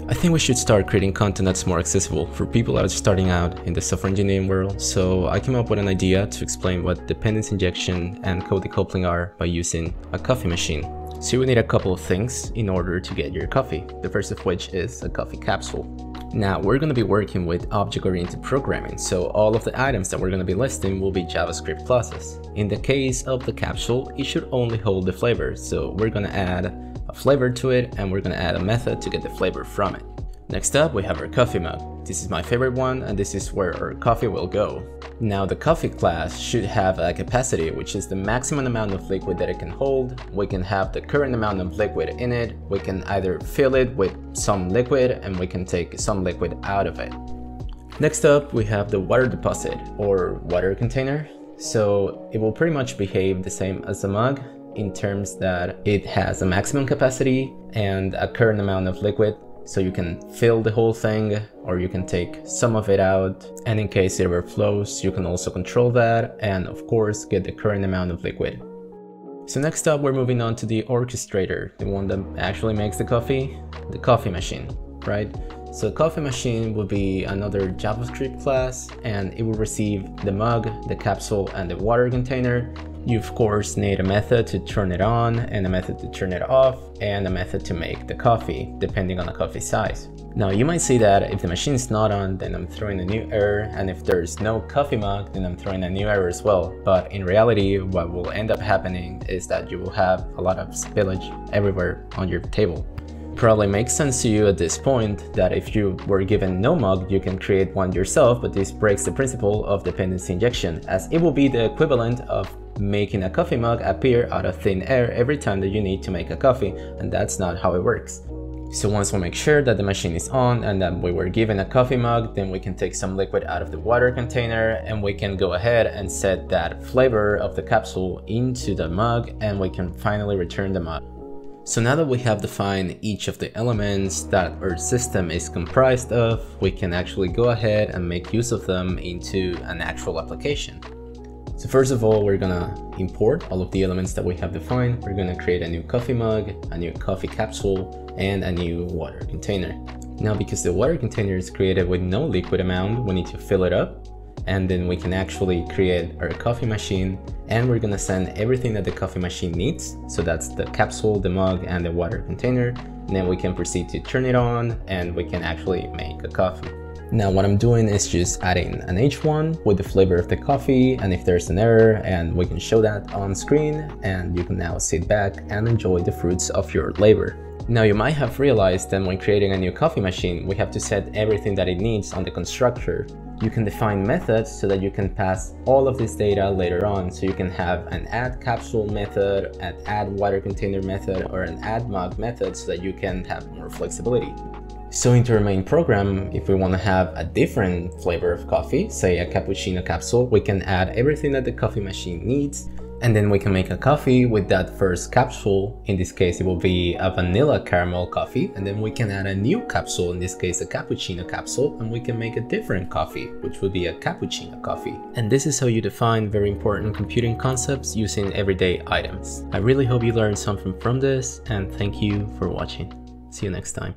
I think we should start creating content that's more accessible for people that are starting out in the software engineering world. So I came up with an idea to explain what dependency injection and code decoupling are by using a coffee machine. So you will need a couple of things in order to get your coffee. The first of which is a coffee capsule. Now we're going to be working with object-oriented programming, so all of the items that we're going to be listing will be JavaScript classes. In the case of the capsule, it should only hold the flavor, so we're going to add a flavor to it and we're going to add a method to get the flavor from it. Next up, we have our coffee mug. This is my favorite one and this is where our coffee will go. Now the coffee class should have a capacity, which is the maximum amount of liquid that it can hold. We can have the current amount of liquid in it. We can either fill it with some liquid and we can take some liquid out of it. Next up, we have the water deposit or water container. So it will pretty much behave the same as a mug in terms that it has a maximum capacity and a current amount of liquid. So you can fill the whole thing or you can take some of it out, and in case it overflows you can also control that and of course get the current amount of liquid. So next up we're moving on to the orchestrator, the one that actually makes the coffee machine, right? So coffee machine will be another JavaScript class and it will receive the mug, the capsule and the water container. You of course need a method to turn it on and a method to turn it off and a method to make the coffee, depending on the coffee size. Now you might see that if the machine is not on, then I'm throwing a new error, and if there's no coffee mug, then I'm throwing a new error as well. But in reality, what will end up happening is that you will have a lot of spillage everywhere on your table. Probably makes sense to you at this point that if you were given no mug, you can create one yourself, but this breaks the principle of dependency injection, as it will be the equivalent of making a coffee mug appear out of thin air every time that you need to make a coffee, and that's not how it works. So once we make sure that the machine is on and that we were given a coffee mug, then we can take some liquid out of the water container and we can go ahead and set that flavor of the capsule into the mug and we can finally return the mug. So now that we have defined each of the elements that our system is comprised of, we can actually go ahead and make use of them into an actual application. So first of all, we're gonna import all of the elements that we have defined. We're gonna create a new coffee mug, a new coffee capsule, and a new water container. Now, because the water container is created with no liquid amount, we need to fill it up, and then we can actually create our coffee machine, and we're gonna send everything that the coffee machine needs. So that's the capsule, the mug, and the water container. And then we can proceed to turn it on, and we can actually make a coffee. Now what I'm doing is just adding an H1 with the flavor of the coffee, and if there's an error, and we can show that on screen, and you can now sit back and enjoy the fruits of your labor. Now you might have realized that when creating a new coffee machine, we have to set everything that it needs on the constructor. You can define methods so that you can pass all of this data later on. So you can have an add capsule method, an add water container method, or an add mug method so that you can have more flexibility. So into our main program, if we want to have a different flavor of coffee, say a cappuccino capsule, we can add everything that the coffee machine needs, and then we can make a coffee with that first capsule. In this case, it will be a vanilla caramel coffee, and then we can add a new capsule, in this case a cappuccino capsule, and we can make a different coffee, which would be a cappuccino coffee. And this is how you define very important computing concepts using everyday items. I really hope you learned something from this, and thank you for watching. See you next time.